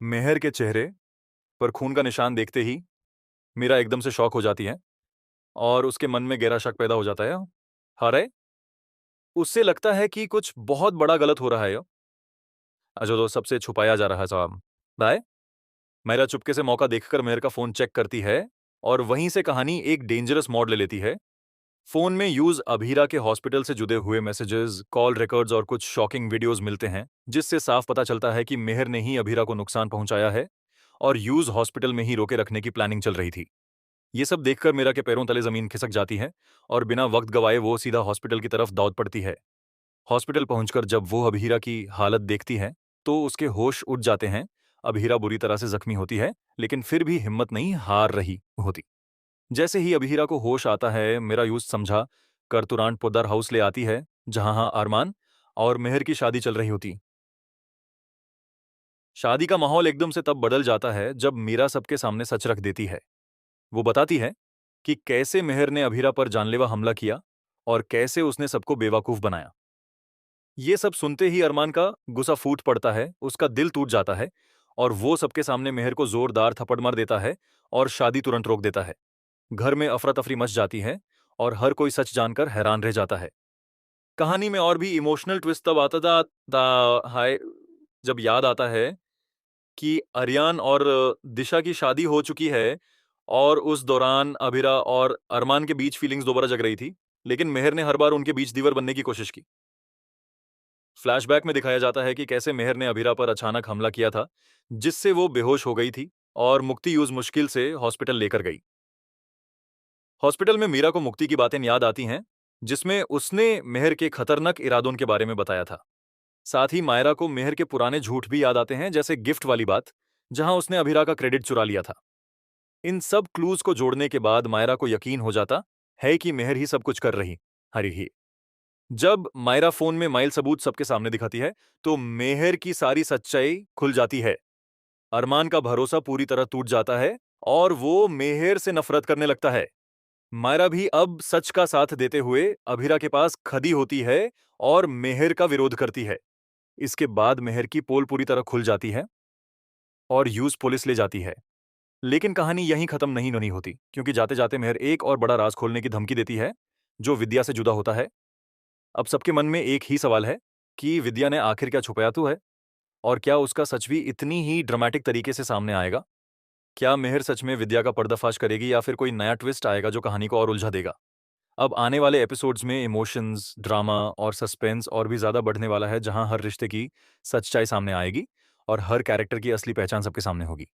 मेहर के चेहरे पर खून का निशान देखते ही मीरा एकदम से शॉक हो जाती है और उसके मन में गहरा शक पैदा हो जाता है। अरे, उससे लगता है कि कुछ बहुत बड़ा गलत हो रहा है जो तो सबसे छुपाया जा रहा है साहब। बाय। मेरा चुपके से मौका देखकर मेहर का फोन चेक करती है और वहीं से कहानी एक डेंजरस मोड़ ले लेती है। फोन में यूज अभीरा के हॉस्पिटल से जुड़े हुए मैसेजेस, कॉल रिकॉर्ड्स और कुछ शॉकिंग वीडियोस मिलते हैं, जिससे साफ पता चलता है कि मेहर ने ही अभीरा को नुकसान पहुंचाया है और यूज हॉस्पिटल में ही रोके रखने की प्लानिंग चल रही थी। ये सब देखकर मीरा के पैरों तले जमीन खिसक जाती है और बिना वक्त गवाए वो सीधा हॉस्पिटल की तरफ दौड़ पड़ती है। हॉस्पिटल पहुंचकर जब वो अभीरा की हालत देखती है तो उसके होश उड़ जाते हैं। अभीरा बुरी तरह से जख्मी होती है, लेकिन फिर भी हिम्मत नहीं हार रही होती। जैसे ही अभीरा को होश आता है, मेरा यूज समझा कर तुरंत पोदर हाउस ले आती है, जहां अरमान और मेहर की शादी चल रही होती। शादी का माहौल एकदम से तब बदल जाता है जब मीरा सबके सामने सच रख देती है। वो बताती है कि कैसे मेहर ने अभीरा पर जानलेवा हमला किया और कैसे उसने सबको बेवकूफ बनाया। ये सब सुनते ही अरमान का गुस्सा फूट पड़ता है, उसका दिल टूट जाता है और वो सबके सामने मेहर को जोरदार थप्पड़ मार देता है और शादी तुरंत रोक देता है। घर में अफरा तफरी मच जाती है और हर कोई सच जानकर हैरान रह जाता है। कहानी में और भी इमोशनल ट्विस्ट तब आता था हाय जब याद आता है कि अरियान और दिशा की शादी हो चुकी है और उस दौरान अभिरा और अरमान के बीच फीलिंग्स दोबारा जग रही थी, लेकिन मेहर ने हर बार उनके बीच दीवार बनने की कोशिश की। फ्लैशबैक में दिखाया जाता है कि कैसे मेहर ने अभिरा पर अचानक हमला किया था, जिससे वो बेहोश हो गई थी और मुक्ति यूज मुश्किल से हॉस्पिटल लेकर गई। हॉस्पिटल में मीरा को मुक्ति की बातें याद आती हैं, जिसमें उसने मेहर के खतरनाक इरादों के बारे में बताया था। साथ ही मायरा को मेहर के पुराने झूठ भी याद आते हैं, जैसे गिफ्ट वाली बात, जहां उसने अभिरा का क्रेडिट चुरा लिया था। इन सब क्लूज को जोड़ने के बाद मायरा को यकीन हो जाता है कि मेहर ही सब कुछ कर रही हरी ही। जब मायरा फोन में माइल सबूत सबके सामने दिखाती है तो मेहर की सारी सच्चाई खुल जाती है। अरमान का भरोसा पूरी तरह टूट जाता है और वो मेहर से नफरत करने लगता है। मायरा भी अब सच का साथ देते हुए अभिरा के पास खड़ी होती है और मेहर का विरोध करती है। इसके बाद मेहर की पोल पूरी तरह खुल जाती है और यूज पुलिस ले जाती है। लेकिन कहानी यहीं खत्म नहीं होती, क्योंकि जाते जाते मेहर एक और बड़ा राज खोलने की धमकी देती है, जो विद्या से जुदा होता है। अब सबके मन में एक ही सवाल है कि विद्या ने आखिर क्या छुपाया तो है, और क्या उसका सच भी इतनी ही ड्रामेटिक तरीके से सामने आएगा। क्या मेहर सच में विद्या का पर्दाफाश करेगी या फिर कोई नया ट्विस्ट आएगा जो कहानी को और उलझा देगा। अब आने वाले एपिसोड्स में इमोशंस, ड्रामा और सस्पेंस और भी ज्यादा बढ़ने वाला है, जहां हर रिश्ते की सच्चाई सामने आएगी और हर कैरेक्टर की असली पहचान सबके सामने होगी।